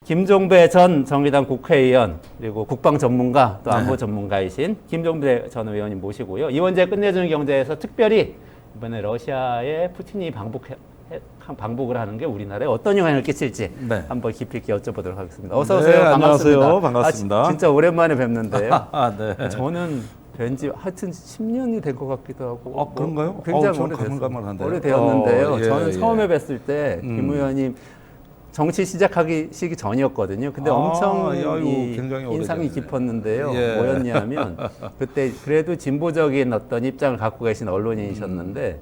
김종배 전 정의당 국회의원 그리고 국방 전문가 또 안보 전문가이신 김종배 전 의원님 모시고요. 이원재 끝내주는 경제에서 특별히 이번에 러시아에 푸틴이 방북을 하는 게 우리나라에 어떤 영향을 끼칠지 한번 깊이 있게 여쭤보도록 하겠습니다. 어서 오세요. 반갑습니다. 안녕하세요. 반갑습니다. 진짜 오랜만에 뵙는데요. 네. 저는 뵌지 하여튼 10년이 된 것 같기도 하고. 그런가요? 굉장히 오래되었는데요. 저는 처음에 뵀을 때 김 의원님 정치 시작하기 전이었거든요. 근데 엄청 굉장히 인상이 오래됐네. 깊었는데요. 예. 뭐였냐면 그때 그래도 진보적인 어떤 입장을 갖고 계신 언론인이셨는데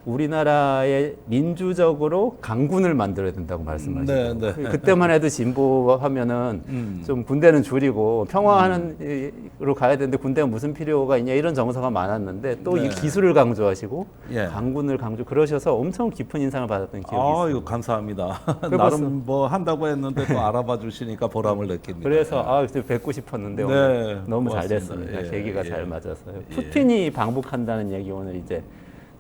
우리나라에 민주적으로 강군을 만들어야 된다고 말씀하시고 그때만 해도 진보하면은 좀 군대는 줄이고 평화하는으로 가야 되는데 군대가 무슨 필요가 있냐 이런 정서가 많았는데 또 이 기술을 강조하시고 강군을 그러셔서 엄청 깊은 인상을 받았던 기억이 있어요. 이거 감사합니다. 나름 뭐 한다고 했는데 또 알아봐 주시니까 보람을 느낍니다. 그래서 뵙고 싶었는데 오늘 너무 잘 됐습니다. 계기가 잘 맞아서요. 푸틴이 방북한다는 얘기 오늘 이제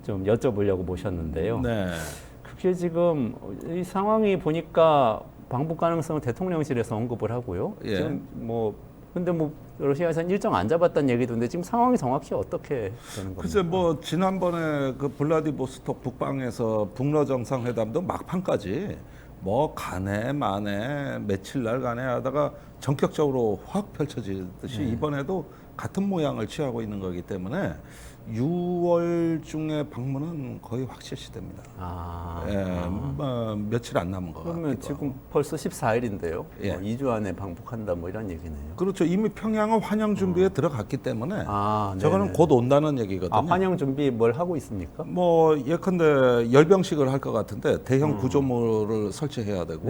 좀 여쭤보려고 모셨는데요. 그게 지금 이 상황이 보니까 방북 가능성을 대통령실에서 언급을 하고요. 지금 근데 러시아에서는 일정 안 잡았다는 얘기도 있는데 지금 상황이 정확히 어떻게 되는 겁니까? 글쎄 지난번에 그 블라디보스톡 북방에서 북러 정상회담도 막판까지 간에 만에 며칠 날간에 하다가 전격적으로 확 펼쳐지듯이 이번에도 같은 모양을 취하고 있는 거기 때문에 6월 중에 방문은 거의 확실시됩니다. 며칠 안 남은 거 같아요. 그러면 지금 벌써 14일인데요. 2주 안에 방북한다 이런 얘기네요. 그렇죠. 이미 평양은 환영 준비에 들어갔기 때문에 저거는 곧 온다는 얘기거든요. 환영 준비 뭘 하고 있습니까? 예컨대 열병식을 할 것 같은데 대형 구조물을 설치해야 되고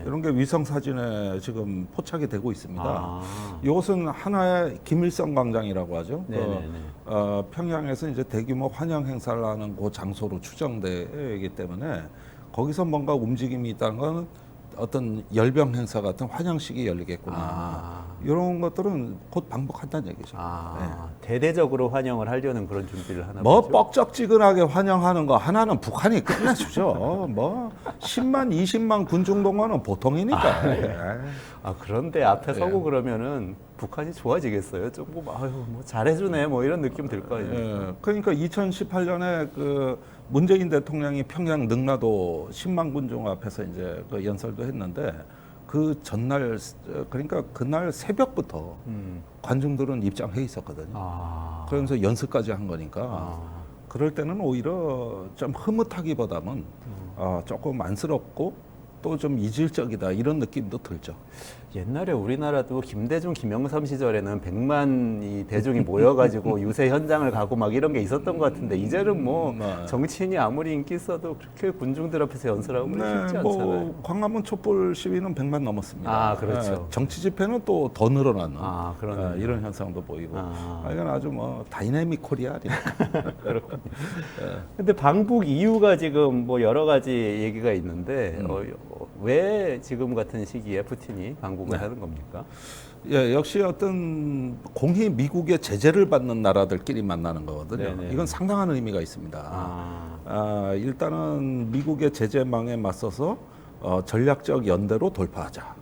이런 게 위성 사진에 지금 포착이 되고 있습니다. 이것은 하나의 김일성 광장이라고 하죠. 평양에서 이제 대규모 환영 행사를 하는 그 장소로 추정되기 때문에 거기서 뭔가 움직임이 있다는 건 어떤 열병 행사 같은 환영식이 열리겠구나. 이런 것들은 곧 방북한다는 얘기죠. 대대적으로 환영을 하려는 그런 준비를 하나 보죠. 뻑적지근하게 환영하는 거 하나는 북한이 끝내주죠. 10만, 20만 군중 동원은 보통이니까. 그런데 앞에 서고 그러면은 북한이 좋아지겠어요? 좀 잘해주네 이런 느낌 들 거 아니에요. 그러니까 2018년에 그 문재인 대통령이 평양 능라도 10만 군중 앞에서 이제 그 연설도 했는데 그 전날 그러니까 그날 새벽부터 관중들은 입장해 있었거든요. 그러면서 연습까지 한 거니까 그럴 때는 오히려 좀 흐뭇하기보다는 조금 안쓰럽고 또 좀 이질적이다 이런 느낌도 들죠. 옛날에 우리나라도 김대중, 김영삼 시절에는 100만 대중이 모여가지고 유세 현장을 가고 이런 게 있었던 것 같은데 이제는 정치인이 아무리 인기 있어도 그렇게 군중들 앞에서 연설하고 쉽지 않잖아요. 광화문 촛불 시위는 100만 넘었습니다. 그렇죠. 정치 집회는 또 더 늘어나는 이런 현상도 보이고 이건 아주 다이내믹 코리아 아닙니까? 그렇군요. 근데 방북 이유가 지금 여러 가지 얘기가 있는데 왜 지금 같은 시기에 푸틴이 방북을 하는 겁니까? 역시 어떤 공히 미국의 제재를 받는 나라들끼리 만나는 거거든요. 이건 상당한 의미가 있습니다. 일단은 미국의 제재망에 맞서서 전략적 연대로 돌파하자.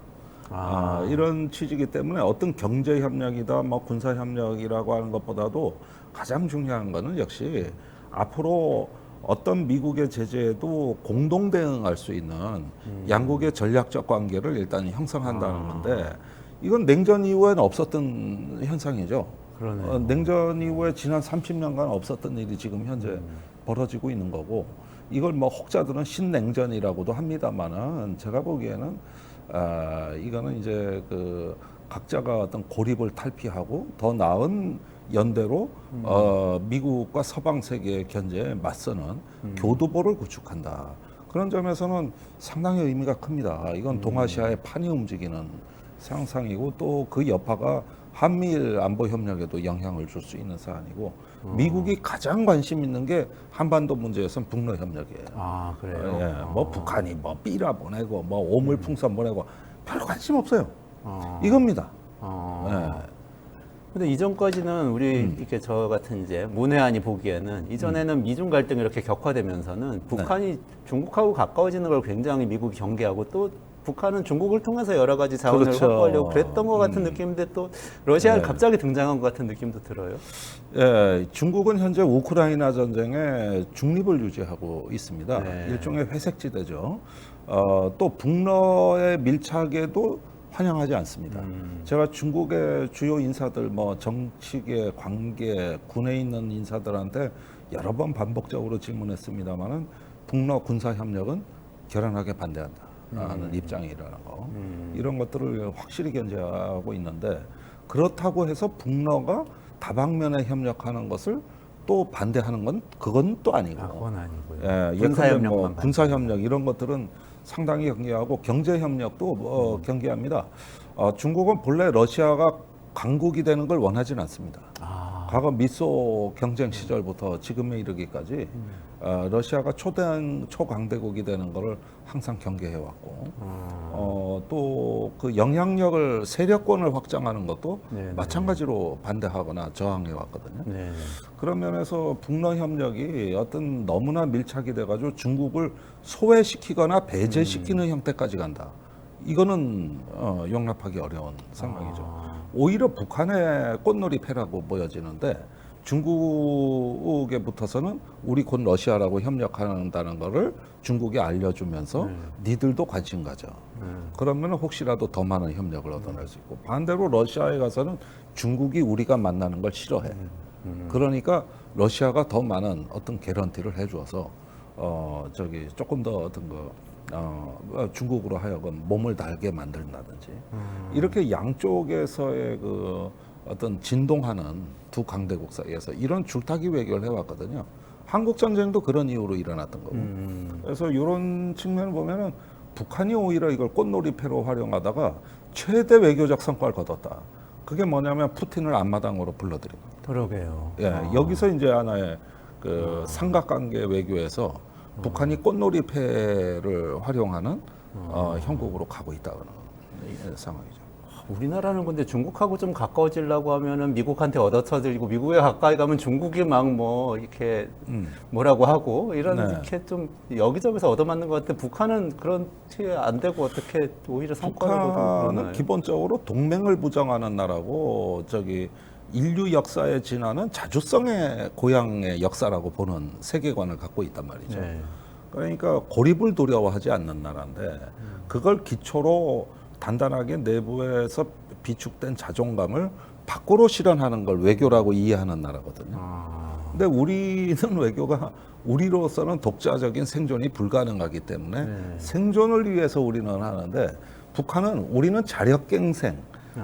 이런 취지이기 때문에 어떤 경제 협력이다, 군사 협력이라고 하는 것보다도 가장 중요한 거는 역시 앞으로 어떤 미국의 제재에도 공동 대응할 수 있는 양국의 전략적 관계를 일단 형성한다는 건데 이건 냉전 이후에는 없었던 현상이죠. 냉전 이후에 지난 30년간 없었던 일이 지금 현재 벌어지고 있는 거고 이걸 혹자들은 신냉전이라고도 합니다만은 제가 보기에는 이거는 이제 그 각자가 어떤 고립을 탈피하고 더 나은 연대로 미국과 서방 세계의 견제에 맞서는 교두보를 구축한다. 그런 점에서는 상당히 의미가 큽니다. 이건 동아시아의 판이 움직이는 상상이고 또 그 여파가 한미일 안보 협력에도 영향을 줄 수 있는 사안이고 미국이 가장 관심 있는 게 한반도 문제에서는 북러 협력이에요. 그래요? 북한이 삐라 보내고 오물풍선 보내고 별로 관심 없어요. 이겁니다. 근데 이전까지는 우리 이렇게 저 같은 이제 문외한이 보기에는 이전에는 미중 갈등이 이렇게 격화되면서는 북한이 중국하고 가까워지는 걸 굉장히 미국이 경계하고 또 북한은 중국을 통해서 여러 가지 자원을 그렇죠. 확보하려고 그랬던 것 같은 느낌인데 또 러시아가 갑자기 등장한 것 같은 느낌도 들어요. 예, 중국은 현재 우크라이나 전쟁에 중립을 유지하고 있습니다. 네. 일종의 회색지대죠. 또 북러의 밀착에도 환영하지 않습니다. 제가 중국의 주요 인사들, 뭐 정치계, 관계, 군에 있는 인사들한테 여러 번 반복적으로 질문했습니다만은 북러 군사 협력은 결연하게 반대한다는 입장이라는 거, 이런 것들을 확실히 견제하고 있는데, 그렇다고 해서 북러가 다방면에 협력하는 것을 또 반대하는 건 그건 또 아니고, 그건 아니고요. 예, 군사협력만 군사협력 이런 것들은 상당히 경계하고 경제협력도 경계합니다. 중국은 본래 러시아가 강국이 되는 걸 원하지는 않습니다. 과거 미소 경쟁 시절부터 지금에 이르기까지 러시아가 초강대국이 되는 것을 항상 경계해왔고, 또 그 영향력을 세력권을 확장하는 것도 네네. 마찬가지로 반대하거나 저항해왔거든요. 네. 그런 면에서 북러 협력이 어떤 너무나 밀착이 돼가지고 중국을 소외시키거나 배제시키는 형태까지 간다. 이거는 용납하기 어려운 상황이죠. 오히려 북한의 꽃놀이패라고 보여지는데, 중국에 붙어서는 우리 곧 러시아라고 협력한다는 거를 중국에 알려주면서 니들도 관심 가져. 그러면 혹시라도 더 많은 협력을 얻어낼 수 있고, 반대로 러시아에 가서는 중국이 우리가 만나는 걸 싫어해. 그러니까 러시아가 더 많은 어떤 개런티를 해주어서 조금 더 어떤 중국으로 하여금 몸을 달게 만든다든지, 이렇게 양쪽에서의 그 어떤 진동하는 두 강대국 사이에서 이런 줄타기 외교를 해왔거든요. 한국 전쟁도 그런 이유로 일어났던 거고. 그래서 이런 측면을 보면은 북한이 오히려 이걸 꽃놀이패로 활용하다가 최대 외교적 성과를 거뒀다. 그게 뭐냐면 푸틴을 앞마당으로 불러들인 겁니다. 그러게요. 예, 여기서 이제 하나의 그 삼각관계 외교에서 북한이 꽃놀이패를 활용하는 형국으로 가고 있다는 상황이죠. 우리나라는 근데 중국하고 좀 가까워지려고 하면은 미국한테 얻어터지고, 미국에 가까이 가면 중국이 막 뭐 이렇게 뭐라고 하고 이런 네. 이렇게 좀 여기저기서 얻어맞는 것 같은데, 북한은 그렇게 안 되고 어떻게 오히려 성과를 거두고 북한은 그러나요? 기본적으로 동맹을 부정하는 나라고, 인류 역사에 지나는 자주성의 고향의 역사라고 보는 세계관을 갖고 있단 말이죠. 네. 그러니까 고립을 두려워하지 않는 나라인데, 그걸 기초로 단단하게 내부에서 비축된 자존감을 밖으로 실현하는 걸 외교라고 이해하는 나라거든요. 근데 우리는 외교가 우리로서는 독자적인 생존이 불가능하기 때문에 생존을 위해서 우리는 하는데, 북한은 우리는 자력갱생,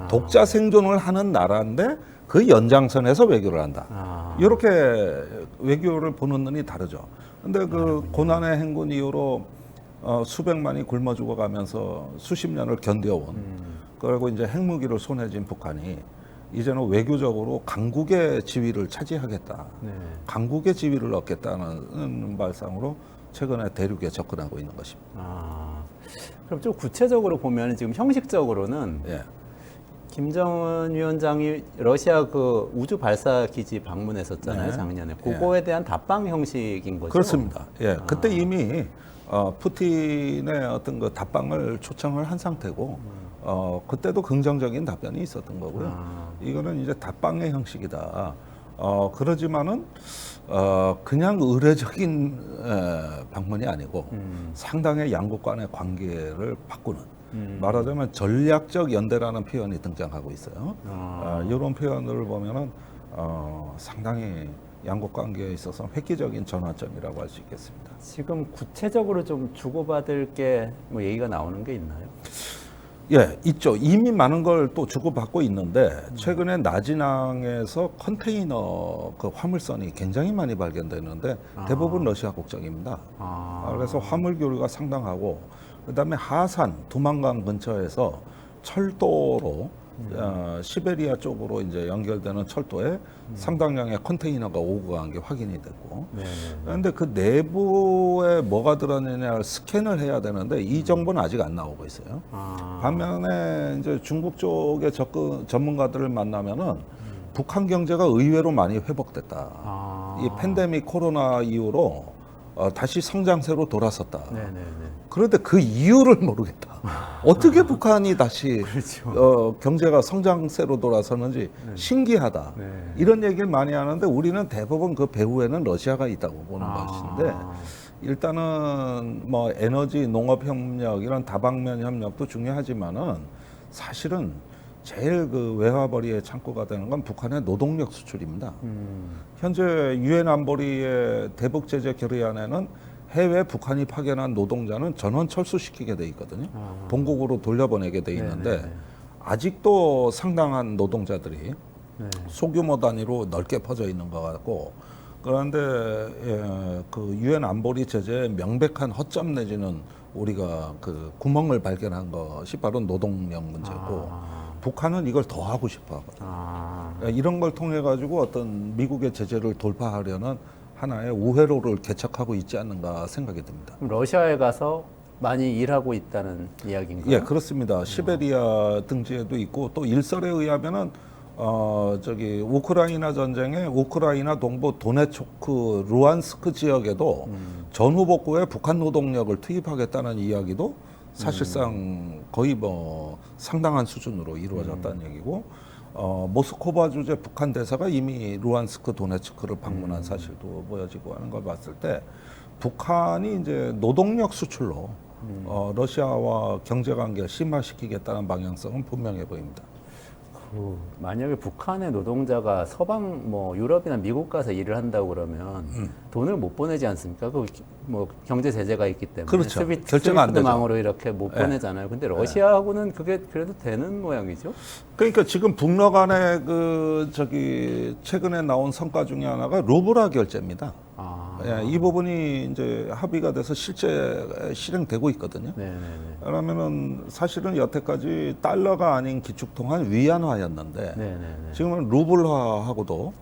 독자 생존을 하는 나라인데 그 연장선에서 외교를 한다. 이렇게 외교를 보는 눈이 다르죠. 근데 그 고난의 행군 이후로 수백만이 굶어 죽어가면서 수십 년을 견뎌온, 그리고 이제 핵무기를 손에 쥔 북한이 이제는 외교적으로 강국의 지위를 차지하겠다, 강국의 지위를 얻겠다는 발상으로 최근에 대륙에 접근하고 있는 것입니다. 그럼 좀 구체적으로 보면 지금 형식적으로는 예. 김정은 위원장이 러시아 그 우주 발사 기지 방문했었잖아요, 네. 작년에. 그거에 대한 답방 형식인 거죠? 그렇습니다. 예, 그때 이미 푸틴의 어떤 그 답방을 초청을 한 상태고, 그때도 긍정적인 답변이 있었던 거고요. 이거는 이제 답방의 형식이다. 그러지만은 그냥 의례적인 방문이 아니고 상당히 양국 간의 관계를 바꾸는, 말하자면 전략적 연대라는 표현이 등장하고 있어요. 이런 표현을 보면은 상당히 양국 관계에 있어서 획기적인 전환점이라고 할 수 있겠습니다. 지금 구체적으로 좀 주고받을 게 뭐 얘기가 나오는 게 있나요? 예, 있죠. 이미 많은 걸 또 주고받고 있는데, 최근에 나진항에서 컨테이너 그 화물선이 굉장히 많이 발견되는데 대부분 러시아 국적입니다. 그래서 화물 교류가 상당하고, 그다음에 하산 두만강 근처에서 철도로 시베리아 쪽으로 이제 연결되는 철도에 상당량의 컨테이너가 오고 간 게 확인이 됐고, 그런데 그 내부에 뭐가 들어있느냐를 스캔을 해야 되는데 이 정보는 아직 안 나오고 있어요. 반면에 이제 중국 쪽의 전문가들을 만나면은 북한 경제가 의외로 많이 회복됐다. 이 팬데믹 코로나 이후로 다시 성장세로 돌아섰다. 네네네. 그런데 그 이유를 모르겠다. 어떻게 북한이 다시 그렇죠. 경제가 성장세로 돌아서는지 신기하다. 네. 이런 얘기를 많이 하는데 우리는 대부분 그 배후에는 러시아가 있다고 보는 것인데 일단은 뭐 에너지, 농업 협력 이런 다방면 협력도 중요하지만은 사실은 제일 그 외화벌이의 창구가 되는 건 북한의 노동력 수출입니다. 현재 유엔 안보리의 대북 제재 결의안에는 해외 북한이 파견한 노동자는 전원 철수시키게 돼 있거든요. 본국으로 돌려보내게 돼 있는데 네네. 아직도 상당한 노동자들이 네. 소규모 단위로 넓게 퍼져 있는 것 같고 그런데 그 유엔 안보리 제재의 명백한 허점 내지는 우리가 그 구멍을 발견한 것이 바로 노동력 문제고 북한은 이걸 더 하고 싶어 하거든요. 이런 걸 통해 가지고 어떤 미국의 제재를 돌파하려는 하나의 우회로를 개척하고 있지 않는가 생각이 듭니다. 그럼 러시아에 가서 많이 일하고 있다는 이야기인가요? 예, 그렇습니다. 시베리아 등지에도 있고 또 일설에 의하면은 저기 우크라이나 전쟁에 우크라이나 동부 도네츠크, 루안스크 지역에도 전후 복구에 북한 노동력을 투입하겠다는 이야기도 사실상 거의 뭐 상당한 수준으로 이루어졌다는 얘기고 모스크바 주재 북한 대사가 이미 루안스크, 도네츠크를 방문한 사실도 보여지고 하는 걸 봤을 때 북한이 이제 노동력 수출로 러시아와 경제 관계를 심화시키겠다는 방향성은 분명해 보입니다. 만약에 북한의 노동자가 서방 뭐 유럽이나 미국 가서 일을 한다고 그러면 돈을 못 보내지 않습니까? 그 뭐 경제 제재가 있기 때문에 그렇죠. 결제가 안 되죠. 스위프트망으로 이렇게 못 보내잖아요. 근데 러시아하고는 그게 그래도 되는 모양이죠? 그러니까 지금 북러 간의 그 저기 최근에 나온 성과 중에 하나가 루블화 결제입니다. 예, 이 부분이 이제 합의가 돼서 실제 실행되고 있거든요. 네네네. 그러면은 사실은 여태까지 달러가 아닌 기축통화는 위안화였는데 네네네. 지금은 루블화하고도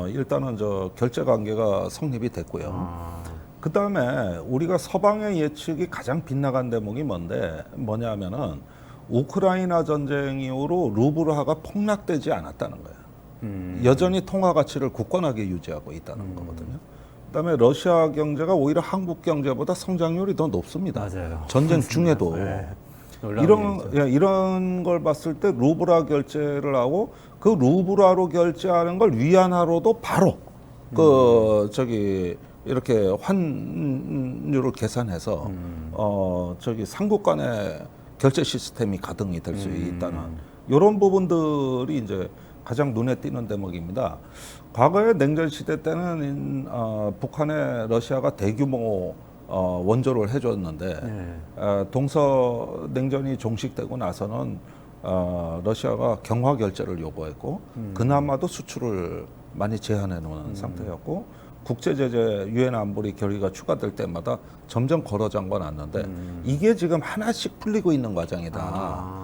일단은 저 결제 관계가 성립이 됐고요. 그 다음에 우리가 서방의 예측이 가장 빗나간 대목이 뭐냐면은 우크라이나 전쟁 이후로 루블화가 폭락되지 않았다는 거예요. 여전히 통화 가치를 굳건하게 유지하고 있다는 거거든요. 그다음에 러시아 경제가 오히려 한국 경제보다 성장률이 더 높습니다. 맞아요. 전쟁 중에도 네. 이런 걸 봤을 때 루블화 결제를 하고 그 루블화로 결제하는 걸 위안화로도 바로 그 저기 이렇게 환율을 계산해서 저기 삼국 간의 결제 시스템이 가동이 될 수 있다는 이런 부분들이 이제 가장 눈에 띄는 대목입니다. 과거에 냉전 시대 때는 북한에 러시아가 대규모 원조를 해줬는데 동서 냉전이 종식되고 나서는 러시아가 경화 결제를 요구했고 그나마도 수출을 많이 제한해 놓은 상태였고 국제 제재 유엔 안보리 결의가 추가될 때마다 점점 걸어 잠궈 놨는데 이게 지금 하나씩 풀리고 있는 과정이다.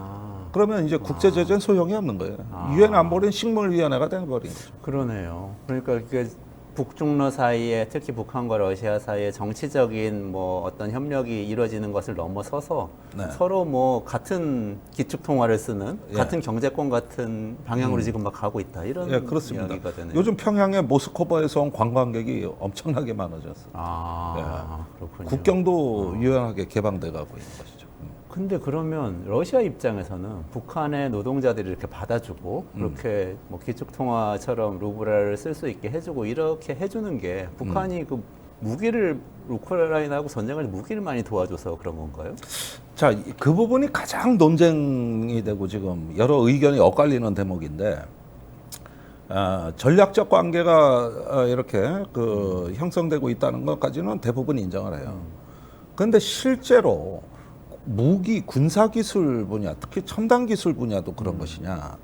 그러면 이제 국제 제재는 소용이 없는 거예요. 유엔 안보리는 식물위원회가 되어버린 거죠. 그러네요. 그러니까 그게 북중러 사이에 특히 북한과 러시아 사이에 정치적인 뭐 어떤 협력이 이루어지는 것을 넘어서서 서로 뭐 같은 기축 통화를 쓰는 같은 경제권 같은 방향으로 지금 막 가고 있다 이런 그렇습니다. 이야기가 되네요. 요즘 평양에 모스크바에서 온 관광객이 엄청나게 많아졌어요. 그렇군요. 국경도 유연하게 개방돼 가고 있는 것이죠. 근데 그러면 러시아 입장에서는 북한의 노동자들이 이렇게 받아주고 그렇게 뭐 기축통화처럼 루블화를 쓸 수 있게 해주고 이렇게 해주는 게 북한이 그 무기를 우크라이나하고 전쟁을 무기를 많이 도와줘서 그런 건가요? 자, 그 부분이 가장 논쟁이 되고 지금 여러 의견이 엇갈리는 대목인데 전략적 관계가 이렇게 그 형성되고 있다는 것까지는 대부분 인정을 해요. 그런데 실제로 무기, 군사기술 분야, 특히 첨단기술 분야도 그런 것이냐.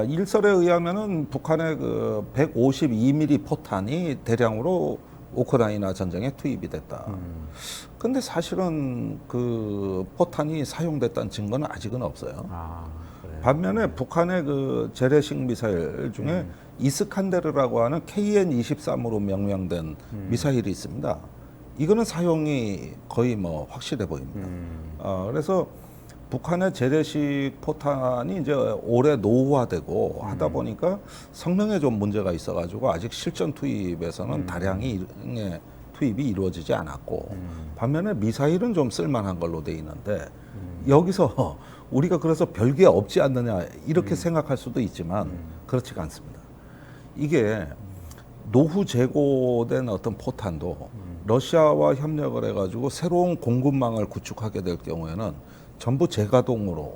일설에 의하면은 북한의 그 152mm 포탄이 대량으로 우크라이나 전쟁에 투입이 됐다. 근데 사실은 그 포탄이 사용됐다는 증거는 아직은 없어요. 반면에 북한의 그 재래식 미사일 중에 이스칸데르라고 하는 KN-23으로 명명된 미사일이 있습니다. 이거는 사용이 거의 뭐 확실해 보입니다. 그래서 북한의 재래식 포탄이 이제 오래 노후화되고 하다 보니까 성능에 좀 문제가 있어가지고 아직 실전 투입에서는 다량의 투입이 이루어지지 않았고 반면에 미사일은 좀 쓸만한 걸로 돼 있는데 여기서 우리가 그래서 별게 없지 않느냐 이렇게 생각할 수도 있지만 그렇지가 않습니다. 이게 노후 재고된 어떤 포탄도 러시아와 협력을 해가지고 새로운 공급망을 구축하게 될 경우에는 전부 재가동으로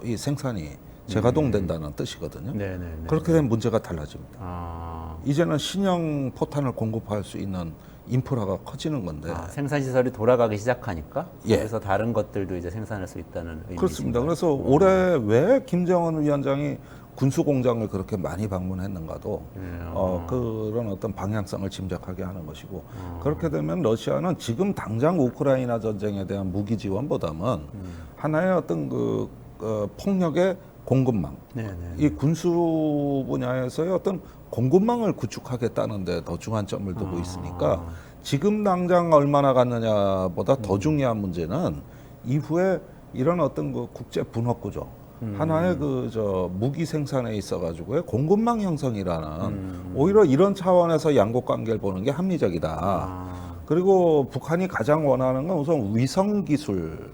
이 생산이 재가동된다는 뜻이거든요. 네네네. 그렇게 되면 문제가 달라집니다. 아, 이제는 신형 포탄을 공급할 수 있는 인프라가 커지는 건데 생산 시설이 돌아가기 시작하니까 예. 그래서 다른 것들도 이제 생산할 수 있다는 의미죠. 그렇습니다. 그래서 올해 왜 김정은 위원장이 군수 공장을 그렇게 많이 방문했는가도 그런 어떤 방향성을 짐작하게 하는 것이고 그렇게 되면 러시아는 지금 당장 우크라이나 전쟁에 대한 무기 지원보다는 하나의 어떤 폭력의 공급망, 네네. 이 군수 분야에서의 어떤 공급망을 구축하겠다는데 더 중한점을 두고 있으니까 지금 당장 얼마나 갔느냐보다 더 중요한 문제는 이후에 이런 어떤 국제 분업 구조, 하나의 무기 생산에 있어 가지고의 공급망 형성이라는 오히려 이런 차원에서 양국 관계를 보는 게 합리적이다. 그리고 북한이 가장 원하는 건 우선 위성 기술,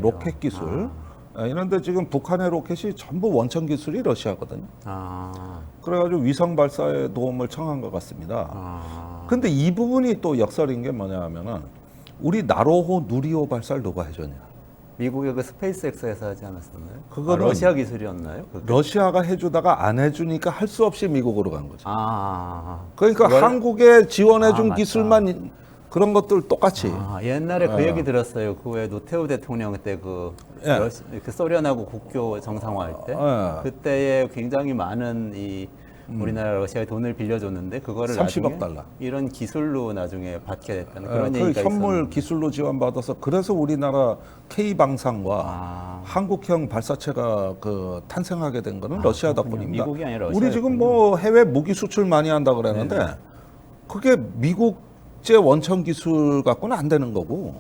로켓 기술. 이런데 지금 북한의 로켓이 전부 원천 기술이 러시아거든요. 그래가지고 위성 발사에 도움을 청한 것 같습니다. 근데 이 부분이 또 역설인 게 뭐냐 하면은 우리 나로호 누리호 발사를 누가 해줬냐? 미국의 그 스페이스X에서 하지 않았었나요? 그거는 러시아 기술이었나요? 그게? 러시아가 해주다가 안 해주니까 할 수 없이 미국으로 간 거죠. 그러니까 그걸- 지원해 지원해준 맞다. 기술만 그런 것들 똑같이. 옛날에 그 얘기 들었어요. 그 왜 노태우 대통령 때 그 소련하고 국교 정상화할 때 그때에 굉장히 많은 이 우리나라 러시아에 돈을 빌려줬는데 그거를 30억 나중에 달러. 이런 기술로 나중에 받게 됐다는 그런 그 얘기가 현물 있었는데. 기술로 지원받아서 그래서 우리나라 K 방산과 한국형 발사체가 탄생하게 된 거는 러시아 덕분입니다. 미국이 아니라 우리 러시아였군요. 지금 뭐 해외 무기 수출 많이 한다 그랬는데 그게 미국제 원천 기술 갖고는 안 되는 거고.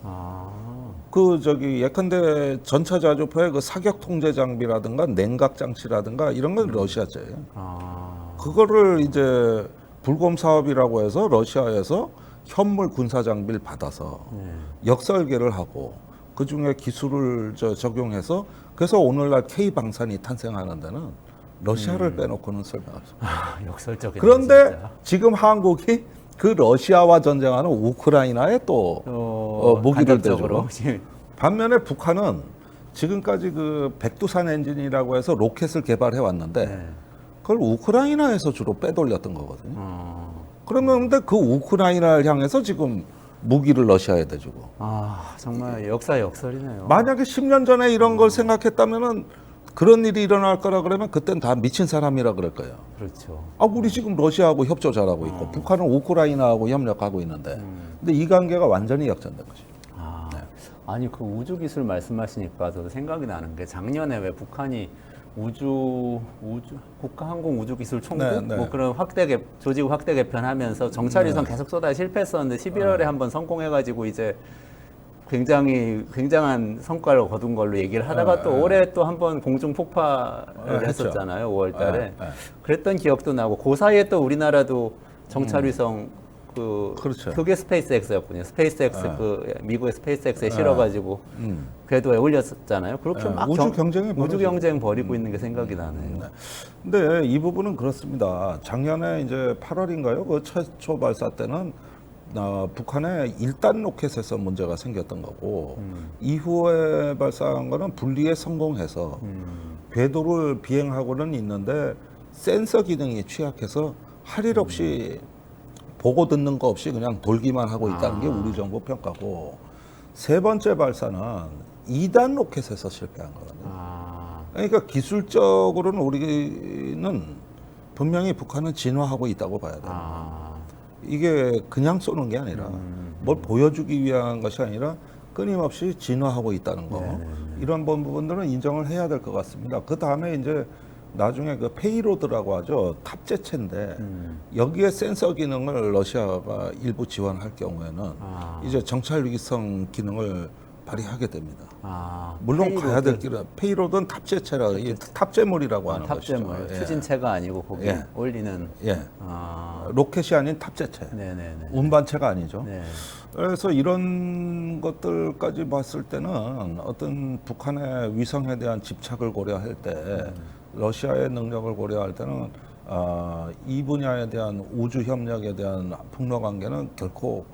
예컨대 전차 자주포의 그 사격 통제 장비라든가 냉각 장치라든가 이런 건 러시아제예요. 그거를 이제 불곰 사업이라고 해서 러시아에서 현물 군사 장비를 받아서 역설계를 하고 그 중에 기술을 적용해서 그래서 오늘날 K 방산이 탄생하는 데는 러시아를 빼놓고는 설명할 수 없어요. 역설적이네요. 그런데 진짜. 지금 한국이 그 러시아와 전쟁하는 우크라이나에 또 무기를 간접적으로 대주고 반면에 북한은 지금까지 그 백두산 엔진이라고 해서 로켓을 개발해 왔는데 그걸 우크라이나에서 주로 빼돌렸던 거거든요. 그러면 근데 그 우크라이나를 향해서 지금 무기를 러시아에 대주고. 정말 역사의 역설이네요. 만약에 10년 전에 이런 걸 생각했다면은 그런 일이 일어날 거라 그러면 그땐 다 미친 사람이라 그럴 거예요. 그렇죠. 우리 지금 러시아하고 협조 잘하고 있고 북한은 우크라이나하고 협력하고 있는데 근데 이 관계가 완전히 역전된 것이죠. 아니 그 우주 기술 말씀하시니까 저도 생각이 나는 게 작년에 왜 북한이 국가항공우주기술 총국 뭐 그런 조직 확대 개편하면서 정찰위성 계속 쏟아 실패했었는데 11월에 한번 성공해가지고 이제 굉장한 성과를 거둔 걸로 얘기를 하다가 또 올해 또 한번 공중 폭파를 했었잖아요. 5월달에 그랬던 기억도 나고 그 사이에 또 우리나라도 정찰위성 그렇죠. 그게 스페이스X였군요. 스페이스X 미국의 스페이스X에 실어가지고 궤도에 올렸었잖아요. 그렇게 막 우주 경쟁이 우주 경쟁 벌이고 있는 게 생각이 나네요. 근데 이 부분은 그렇습니다. 작년에 이제 8월인가요? 그 최초 발사 때는 북한의 1단 로켓에서 문제가 생겼던 거고 이후에 발사한 거는 분리에 성공해서 궤도를 비행하고는 있는데 센서 기능이 취약해서 할 일 없이 보고 듣는 거 없이 그냥 돌기만 하고 있다는 게 우리 정부 평가고 세 번째 발사는 2단 로켓에서 실패한 거거든요. 그러니까 기술적으로는 우리는 분명히 북한은 진화하고 있다고 봐야 돼요. 이게 그냥 쏘는 게 아니라 뭘 보여주기 위한 것이 아니라 끊임없이 진화하고 있다는 거. 이런 부분들은 인정을 해야 될 것 같습니다. 그 다음에 이제 나중에 그 페이로드라고 하죠. 탑재체인데 여기에 센서 기능을 러시아가 일부 지원할 경우에는 이제 정찰위성 기능을 발휘하게 됩니다. 물론 페이로드. 가야 될 길은 페이로드는 탑재체라 이 탑재물이라고 하는 탑재물. 것이죠. 추진체가 아니고 거기 예. 올리는. 로켓이 아닌 탑재체. 네네네. 운반체가 아니죠. 네. 그래서 이런 것들까지 봤을 때는 어떤 북한의 위성에 대한 집착을 고려할 때 러시아의 능력을 고려할 때는 이 분야에 대한 우주 협력에 대한 북러 관계는 결코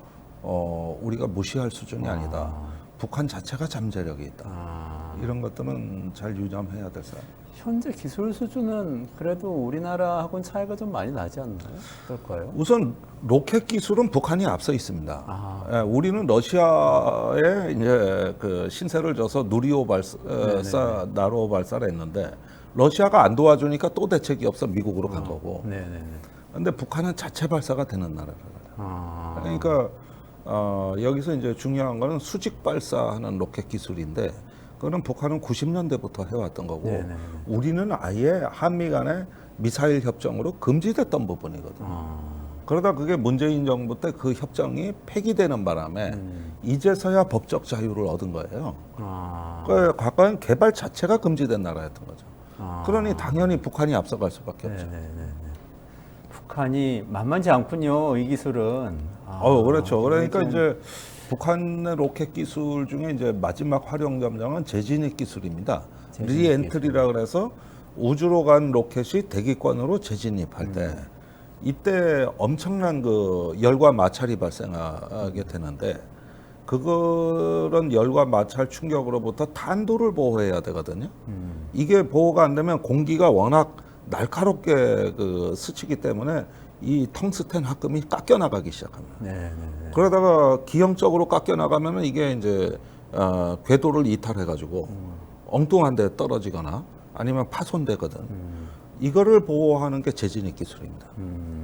우리가 무시할 수준이 아니다. 북한 자체가 잠재력이 있다. 이런 것들은 잘 유념해야 될 사안. 현재 기술 수준은 그래도 우리나라하고는 차이가 좀 많이 나지 않나요? 어떨까요? 우선 로켓 기술은 북한이 앞서 있습니다. 우리는 러시아에 이제 그 신세를 져서 누리호 발사, 나로 발사를 했는데 러시아가 안 도와주니까 또 대책이 없어 미국으로 간 거고. 그런데 북한은 자체 발사가 되는 나라라고요. 그러니까 여기서 이제 중요한 거는 수직 발사하는 로켓 기술인데. 그거는 북한은 90년대부터 해왔던 거고 우리는 아예 한미 간의 미사일 협정으로 금지됐던 부분이거든요. 그러다 그게 문재인 정부 때 그 협정이 폐기되는 바람에 이제서야 법적 자유를 얻은 거예요. 그러니까 과거엔 개발 자체가 금지된 나라였던 거죠. 그러니 당연히 북한이 앞서갈 수밖에 없죠. 북한이 만만치 않군요, 이 기술은. 그렇죠. 그러니까 이제 북한의 로켓 기술 중에 이제 마지막 활용 점정은 재진입 기술입니다. 리엔트리라 그래서 우주로 간 로켓이 대기권으로 재진입할 때 이때 엄청난 그 열과 마찰이 발생하게 되는데 그런 열과 마찰 충격으로부터 탄도를 보호해야 되거든요. 이게 보호가 안 되면 공기가 워낙 날카롭게 그 스치기 때문에 이 텅스텐 합금이 깎여 나가기 시작합니다. 그러다가 기형적으로 깎여 나가면은 이게 이제 궤도를 이탈해가지고 엉뚱한 데 떨어지거나 아니면 파손되거든. 이거를 보호하는 게 재진입 기술입니다.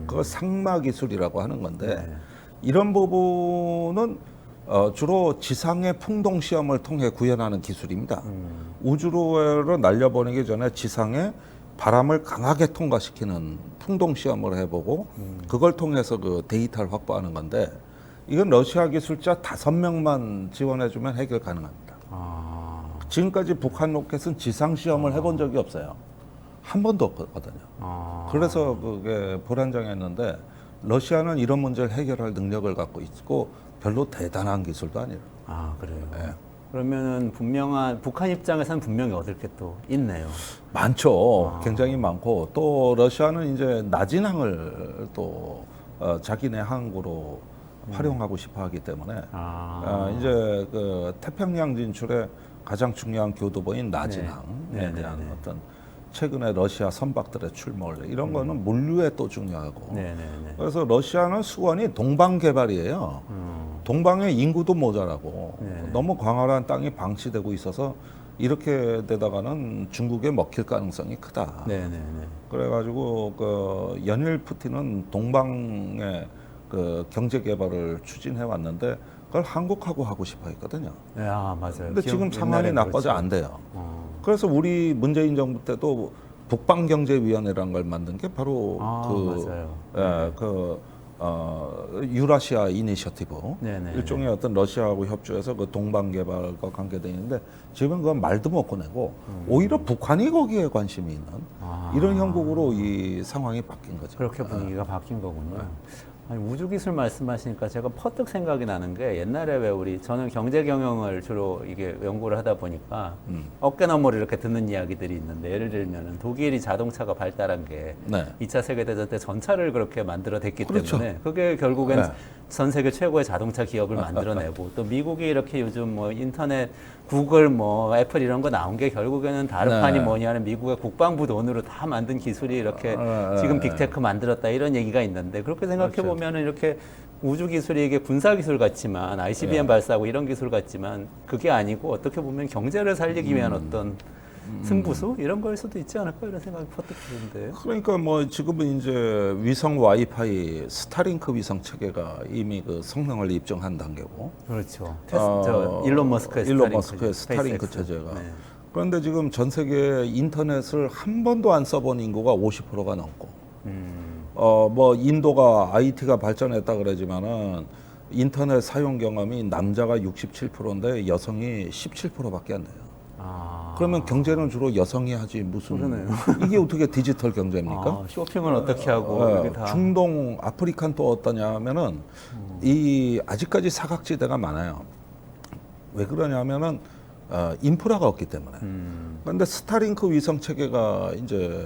그걸 상마 기술이라고 하는 건데 이런 부분은 주로 지상의 풍동 시험을 통해 구현하는 기술입니다. 우주로 날려보내기 전에 지상에 바람을 강하게 통과시키는 풍동 시험을 해보고 그걸 통해서 그 데이터를 확보하는 건데 이건 러시아 기술자 5명만 지원해주면 해결 가능합니다. 지금까지 북한 로켓은 지상 시험을 해본 적이 없어요. 한 번도 없거든요. 그래서 그게 불안정했는데 러시아는 이런 문제를 해결할 능력을 갖고 있고 별로 대단한 기술도 아니에요. 그래요? 그러면은 북한 입장에서는 분명히 얻을 게 또 있네요. 많죠. 굉장히 많고 또 러시아는 이제 낮은 항을 또 자기네 항구로 활용하고 싶어하기 때문에 이제 그 태평양 진출에 가장 중요한 교두보인 낮은 항에 대한 어떤 최근에 러시아 선박들의 출몰 이런 거는 물류에 또 중요하고 그래서 러시아는 수원이 동방 개발이에요. 동방에 인구도 모자라고 너무 광활한 땅이 방치되고 있어서 이렇게 되다가는 중국에 먹힐 가능성이 크다. 그래가지고 그 연일 푸틴은 동방의 그 경제 개발을 추진해 왔는데 그걸 한국하고 하고 싶어 했거든요. 맞아요. 근데 지금 상황이 나빠져 안 돼요. 그래서 우리 문재인 정부 때도 북방경제위원회라는 걸 만든 게 바로 유라시아 이니셔티브 일종의 어떤 러시아하고 협조해서 그 동방 개발과 관계되어 있는데 지금 그건 말도 못 꺼내고 오히려 북한이 거기에 관심이 있는 이런 형국으로 이 상황이 바뀐 거죠. 그렇게 분위기가 바뀐 거군요. 아니, 우주기술 말씀하시니까 제가 퍼뜩 생각이 나는 게 옛날에 왜 저는 경제 경영을 주로 이게 연구를 하다 보니까 어깨너머로 이렇게 듣는 이야기들이 있는데 예를 들면 독일이 자동차가 발달한 게 2차 세계대전 때 전차를 그렇게 만들어냈기 때문에 그게 결국엔 전 세계 최고의 자동차 기업을 만들어내고 또 미국이 이렇게 요즘 뭐 인터넷 구글 뭐 애플 이런 거 나온 게 결국에는 다르판이 뭐냐는 미국의 국방부 돈으로 다 만든 기술이 이렇게 지금 빅테크 만들었다 이런 얘기가 있는데 그렇게 생각해 보면은 이렇게 우주 기술이 이게 군사 기술 같지만 ICBM 발사하고 이런 기술 같지만 그게 아니고 어떻게 보면 경제를 살리기 위한 어떤 승부수 이런 걸 수도 있지 않을까 이런 생각이 퍼뜩 드는데요. 그러니까 뭐 지금은 이제 위성 와이파이 스타링크 위성 체계가 이미 그 성능을 입증한 단계고. 그렇죠. 일론 머스크의 스타링크 체제가. 그런데 지금 전 세계 인터넷을 한 번도 안 써본 인구가 50%가 넘고. 뭐 인도가 IT가 발전했다 그러지만은 인터넷 사용 경험이 남자가 67%인데 여성이 17%밖에 안 돼요. 그러면 경제는 주로 여성이 하지 무슨 그러네요. 이게 어떻게 디지털 경제입니까? 쇼핑은 어떻게 하고 이게 다 중동 아프리카는 또 어떠냐면은 이 아직까지 사각지대가 많아요. 왜 그러냐면은 인프라가 없기 때문에. 그런데 스타링크 위성 체계가 이제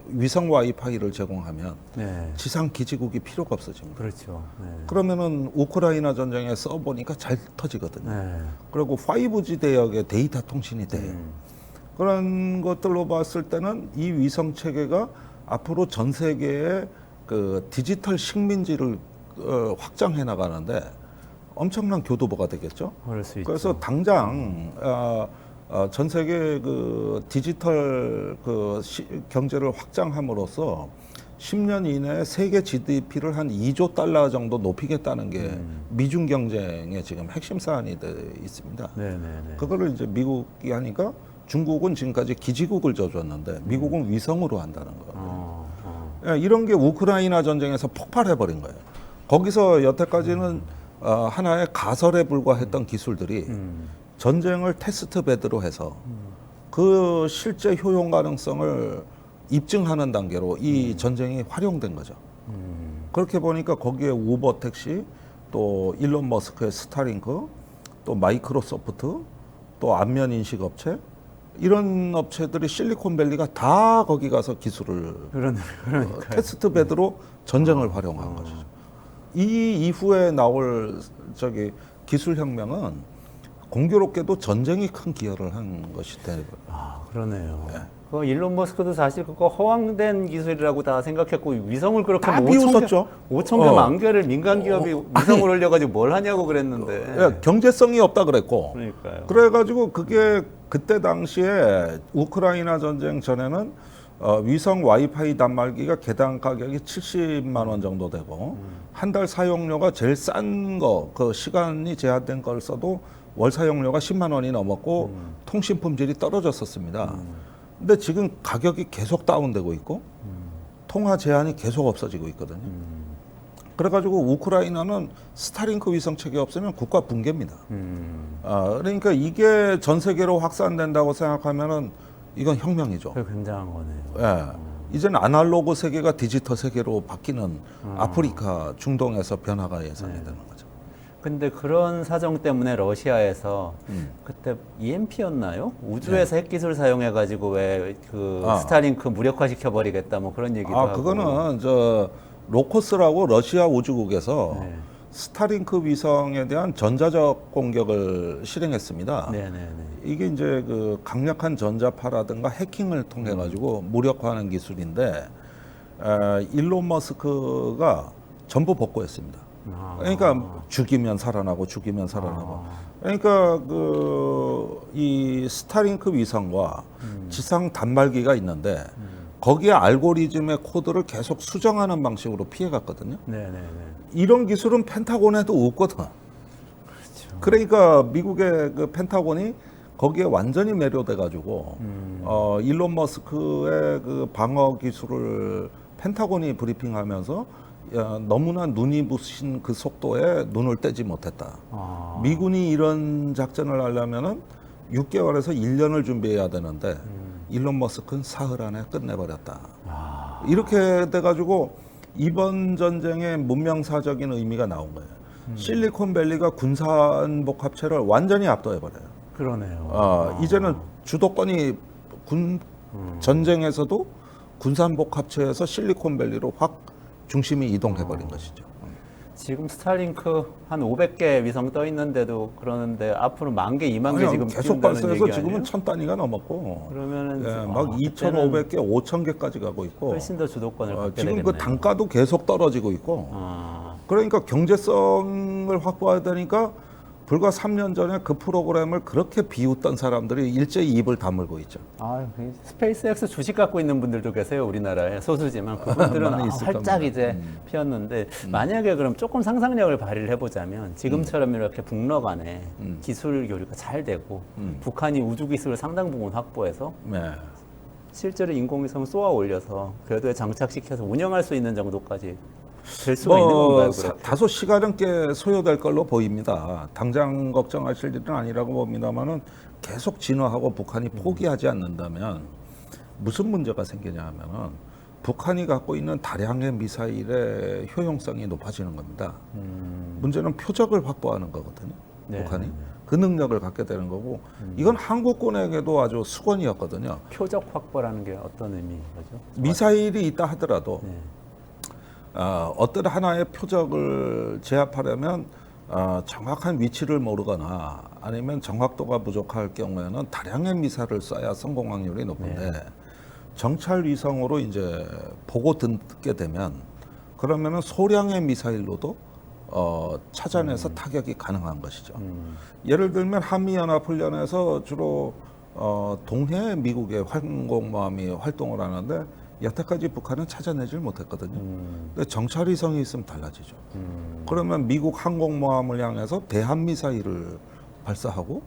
위성 와이파이를 제공하면 네. 지상 기지국이 필요가 없어집니다. 그렇죠. 네. 그러면은 우크라이나 전쟁에 써보니까 잘 터지거든요. 네. 그리고 5G 대역의 데이터 통신이 돼요. 그런 것들로 봤을 때는 이 위성 체계가 앞으로 전 세계의 그 디지털 식민지를 확장해 나가는데 엄청난 교두보가 되겠죠. 그럴 수 있죠. 그래서 당장 전 세계 그 디지털 그 경제를 확장함으로써 10년 이내에 세계 GDP를 한 2조 달러 정도 높이겠다는 게 미중 경쟁의 지금 핵심 사안이 돼 있습니다. 네네네. 그거를 이제 미국이 하니까 중국은 지금까지 기지국을 져줬는데 미국은 위성으로 한다는 거예요. 예, 이런 게 우크라이나 전쟁에서 폭발해버린 거예요. 거기서 여태까지는 하나의 가설에 불과했던 기술들이 전쟁을 테스트 베드로 해서 그 실제 효용 가능성을 입증하는 단계로 이 전쟁이 활용된 거죠. 그렇게 보니까 거기에 우버 택시, 또 일론 머스크의 스타링크, 또 마이크로소프트, 또 안면 인식 업체 이런 업체들이 실리콘밸리가 다 거기 가서 기술을 그러니까 테스트 베드로 전쟁을 활용한 것이죠. 이 이후에 나올 기술 혁명은 공교롭게도 전쟁이 큰 기여를 한 것이 되는 거예요. 그러네요. 네. 그 일론 머스크도 사실 그거 허황된 기술이라고 다 생각했고 위성을 그렇게 다 뭐 비웃었죠. 5천 개 만 개를 민간 기업이 위성을 올려가지고 뭘 하냐고 그랬는데. 예, 경제성이 없다 그랬고. 그러니까요. 그래가지고 그게 그때 당시에 우크라이나 전쟁 전에는 위성 와이파이 단말기가 개당 가격이 70만 원 정도 되고 한 달 사용료가 제일 싼 거, 그 시간이 제한된 걸 써도 월 사용료가 10만 원이 넘었고 통신 품질이 떨어졌었습니다. 근데 지금 가격이 계속 다운되고 있고 통화 제한이 계속 없어지고 있거든요. 그래가지고 우크라이나는 스타링크 위성 체계 없으면 국가 붕괴입니다. 그러니까 이게 전 세계로 확산된다고 생각하면은 이건 혁명이죠. 굉장한 거네요. 예. 이제는 아날로그 세계가 디지털 세계로 바뀌는 아프리카, 중동에서 변화가 예상이 되는 거죠. 근데 그런 사정 때문에 러시아에서 그때 EMP였나요? 우주에서 핵기술 사용해가지고 왜 그 스타링크 무력화시켜 버리겠다 뭐 그런 얘기도 하고. 그거는 로코스라고 러시아 우주국에서 스타링크 위성에 대한 전자적 공격을 실행했습니다. 네네네. 이게 이제 그 강력한 전자파라든가 해킹을 통해 가지고 무력화하는 기술인데 일론 머스크가 전부 복구했습니다. 그러니까 죽이면 살아나고 죽이면 살아나고. 그러니까 이 스타링크 위성과 지상 단말기가 있는데 거기에 알고리즘의 코드를 계속 수정하는 방식으로 피해갔거든요. 네네네. 이런 기술은 펜타곤에도 없거든. 그렇죠. 그러니까 미국의 그 펜타곤이 거기에 완전히 매료돼 가지고 일론 머스크의 그 방어 기술을 펜타곤이 브리핑하면서 너무나 눈이 부신 그 속도에 눈을 떼지 못했다. 미군이 이런 작전을 하려면은 6개월에서 1년을 준비해야 되는데 일론 머스크는 사흘 안에 끝내버렸다. 이렇게 돼가지고 이번 전쟁의 문명사적인 의미가 나온 거예요. 실리콘밸리가 군산복 합체를 완전히 압도해버려요. 그러네요. 이제는 주도권이 전쟁에서도 군산복 합체에서 실리콘밸리로 확 중심이 이동해버린 것이죠. 지금 스타링크 한 500개 위성 떠 있는데도 그러는데 앞으로 10,000개, 20,000개 지금 계속 발사해서 지금은 1000단위가 넘었고, 그러면은 막 2,500개, 5,000개까지 가고 있고, 훨씬 더 주도권을 갖게 지금 되겠네요. 그 단가도 계속 떨어지고 있고, 그러니까 경제성을 확보해야 되니까 불과 3년 전에 그 프로그램을 그렇게 비웃던 사람들이 일제히 입을 다물고 있죠. 스페이스X 주식 갖고 있는 분들도 계세요. 우리나라에 소수지만 그분들은 활짝 이제 피었는데 만약에 그럼 조금 상상력을 발휘를 해보자면 지금처럼 이렇게 북러 간에 기술 교류가 잘 되고 북한이 우주 기술을 상당 부분 확보해서 실제로 인공위성 쏘아 올려서 궤도에 장착시켜서 운영할 수 있는 정도까지 될 수가 있는 건가요? 다소 시간은 꽤 소요될 걸로 보입니다. 당장 걱정하실 일은 아니라고 봅니다만은 계속 진화하고 북한이 포기하지 않는다면 무슨 문제가 생기냐 하면은 북한이 갖고 있는 다량의 미사일의 효용성이 높아지는 겁니다. 문제는 표적을 확보하는 거거든요. 네. 북한이 그 능력을 갖게 되는 거고 이건 한국군에게도 아주 수건이었거든요. 표적 확보라는 게 어떤 의미인 거죠? 미사일이 있다 하더라도 네. 어떤 하나의 표적을 제압하려면 정확한 위치를 모르거나 아니면 정확도가 부족할 경우에는 다량의 미사일을 쏴야 성공 확률이 높은데 정찰 위성으로 이제 보고 듣게 되면 그러면은 소량의 미사일로도 찾아내서 타격이 가능한 것이죠. 예를 들면 한미연합훈련에서 주로 동해 미국의 항공모함이 활동을 하는데 여태까지 북한은 찾아내질 못했거든요. 근데 정찰 위성이 있으면 달라지죠. 그러면 미국 항공모함을 향해서 대한미사일을 발사하고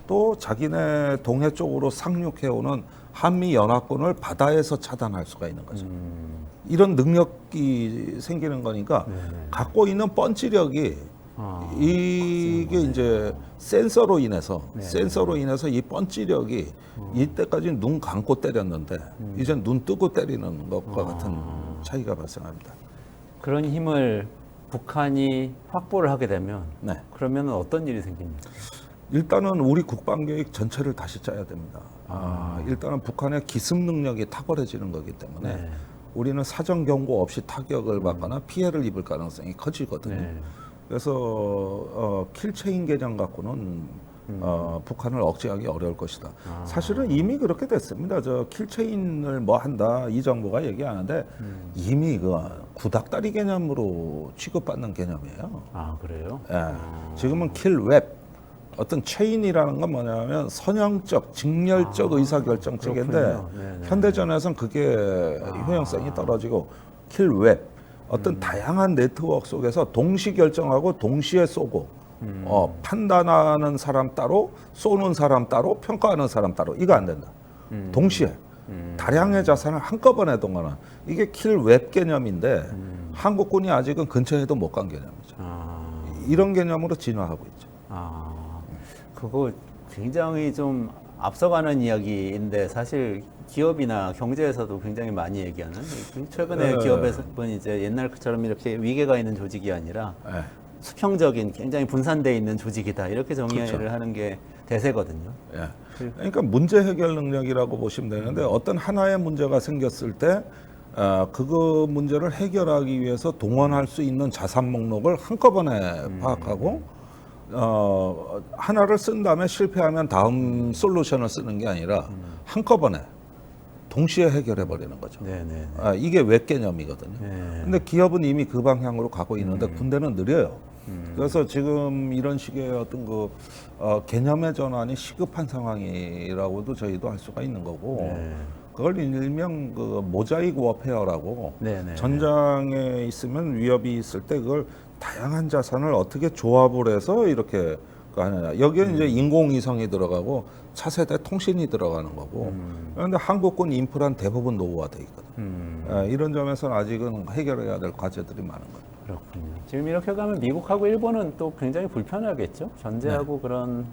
또 자기네 동해 쪽으로 상륙해오는 한미연합군을 바다에서 차단할 수가 있는 거죠. 이런 능력이 생기는 거니까 갖고 있는 펀치력이 이게 이제 센서로 인해서 이 펀치력이 이때까지는 눈 감고 때렸는데 이제 눈 뜨고 때리는 것과 같은 차이가 발생합니다. 그런 힘을 북한이 확보를 하게 되면 그러면 어떤 일이 생깁니까? 일단은 우리 국방계획 전체를 다시 짜야 됩니다. 일단은 북한의 기습 능력이 탁월해지는 거기 때문에 우리는 사전 경고 없이 타격을 받거나 피해를 입을 가능성이 커지거든요. 그래서 킬체인 개념 갖고는 북한을 억제하기 어려울 것이다. 사실은 이미 그렇게 됐습니다. 저 킬체인을 뭐 한다 이 정부가 얘기하는데 이미 그 구닥다리 개념으로 취급받는 개념이에요. 아 그래요? 지금은 킬웹 어떤 체인이라는 건 뭐냐면 선형적, 직렬적 의사결정 체계인데 현대전에서는 그게 효용성이 떨어지고 킬웹 어떤 다양한 네트워크 속에서 동시 결정하고 동시에 쏘고 판단하는 사람 따로 쏘는 사람 따로 평가하는 사람 따로 이거 안 된다. 동시에 다량의 자산을 한꺼번에 동원한 이게 킬웹 개념인데 한국군이 아직은 근처에도 못 간 개념이죠. 이런 개념으로 진화하고 있죠. 그거 굉장히 좀 앞서가는 이야기인데 사실 기업이나 경제에서도 굉장히 많이 얘기하는 최근에 기업에서는 이제 옛날처럼 이렇게 위계가 있는 조직이 아니라 수평적인 굉장히 분산되어 있는 조직이다 이렇게 정의를 하는 게 대세거든요. 그러니까 문제 해결 능력이라고 보시면 되는데 어떤 하나의 문제가 생겼을 때 그 문제를 해결하기 위해서 동원할 수 있는 자산 목록을 한꺼번에 파악하고 하나를 쓴 다음에 실패하면 다음 솔루션을 쓰는 게 아니라 한꺼번에 동시에 해결해 버리는 거죠. 이게 웹 개념이거든요. 근데 기업은 이미 그 방향으로 가고 있는데 군대는 느려요. 그래서 지금 이런 식의 어떤 그 개념의 전환이 시급한 상황이라고도 저희도 할 수가 있는 거고 그걸 일명 그 모자이크 워페어라고 전장에 있으면 위협이 있을 때 그걸 다양한 자산을 어떻게 조합을 해서 이렇게 하느냐. 여기에 이제 인공위성이 들어가고 차세대 통신이 들어가는 거고. 그런데 한국군 인프라는 대부분 노후화돼 있거든. 이런 점에서는 아직은 해결해야 될 과제들이 많은 거예요. 그렇군요. 지금 이렇게 가면 미국하고 일본은 또 굉장히 불편하겠죠? 견제하고 그런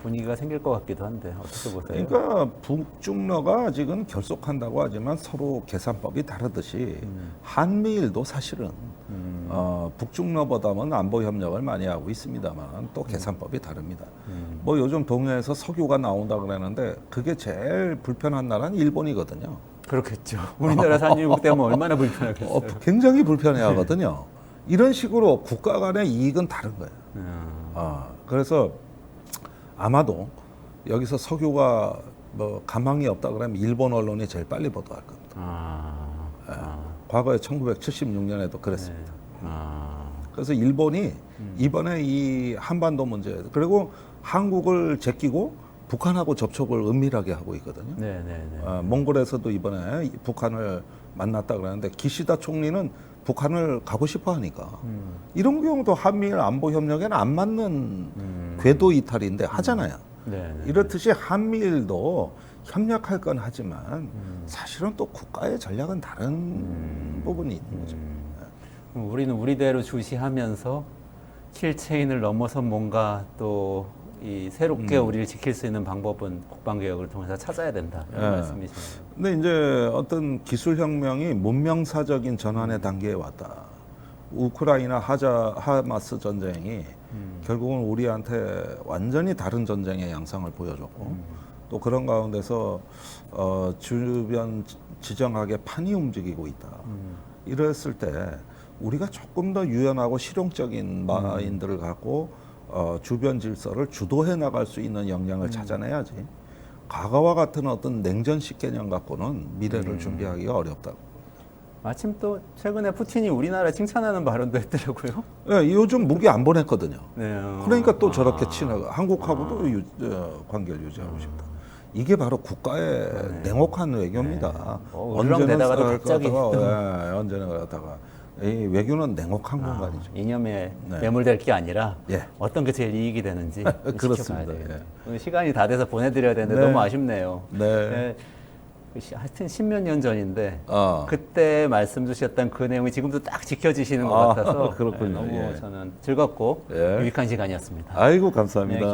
분위기가 생길 것 같기도 한데 어떻게 보세요? 그러니까 북중러가 아직은 결속한다고 하지만 서로 계산법이 다르듯이 한미일도 사실은 북중러보다는 안보 협력을 많이 하고 있습니다만 또 계산법이 다릅니다. 뭐 요즘 동해에서 석유가 나온다 그러는데 그게 제일 불편한 나라는 일본이거든요. 그렇겠죠. 우리나라 산유국 때문에 얼마나 불편하겠어요. 굉장히 불편해하거든요. 이런 식으로 국가 간의 이익은 다른 거예요. 그래서 아마도 여기서 석유가 뭐 가망이 없다 그러면 일본 언론이 제일 빨리 보도할 겁니다. 과거에 1976년에도 그랬습니다. 그래서 일본이 이번에 이 한반도 문제 그리고 한국을 제끼고 북한하고 접촉을 은밀하게 하고 있거든요. 몽골에서도 이번에 북한을 만났다 그러는데 기시다 총리는 북한을 가고 싶어 하니까 이런 경우도 한미일 안보 협력에는 안 맞는 궤도 이탈인데 하잖아요. 이렇듯이 한미일도 협력할 건 하지만 사실은 또 국가의 전략은 다른 부분이 있는 거죠. 우리는 우리대로 주시하면서 킬체인을 넘어선 뭔가 또 이 새롭게 우리를 지킬 수 있는 방법은 국방개혁을 통해서 찾아야 된다. 이런 말씀이시네요. 근데 이제 어떤 기술혁명이 문명사적인 전환의 단계에 왔다. 우크라이나 하마스 전쟁이 결국은 우리한테 완전히 다른 전쟁의 양상을 보여줬고 또 그런 가운데서 주변 지정학의 판이 움직이고 있다. 이랬을 때 우리가 조금 더 유연하고 실용적인 마인드를 갖고 주변 질서를 주도해 나갈 수 있는 역량을 찾아내야지. 과거와 같은 어떤 냉전식 개념 갖고는 미래를 준비하기가 어렵다고. 마침 또 최근에 푸틴이 우리나라 칭찬하는 발언도 했더라고요. 네, 요즘 무기 안 보냈거든요. 네. 그러니까 또 저렇게 한국하고도 관계를 유지하고 싶다. 이게 바로 국가의 냉혹한 외교입니다. 울렁대다가도 갑자기 언제나 그러다가 이 외교는 냉혹한 공간이죠. 이념에 매몰될 게 아니라 예. 어떤 게 제일 이익이 되는지 그렇습니다. 지켜봐야 되겠네요. 시간이 다 돼서 보내드려야 되는데 너무 아쉽네요. 네. 하여튼 10몇 년 전인데 어. 그때 말씀 주셨던 그 내용이 지금도 딱 지켜지시는 것 같아서 그렇군요. 너무 예. 저는 즐겁고 예. 유익한 시간이었습니다. 아이고 감사합니다. 네,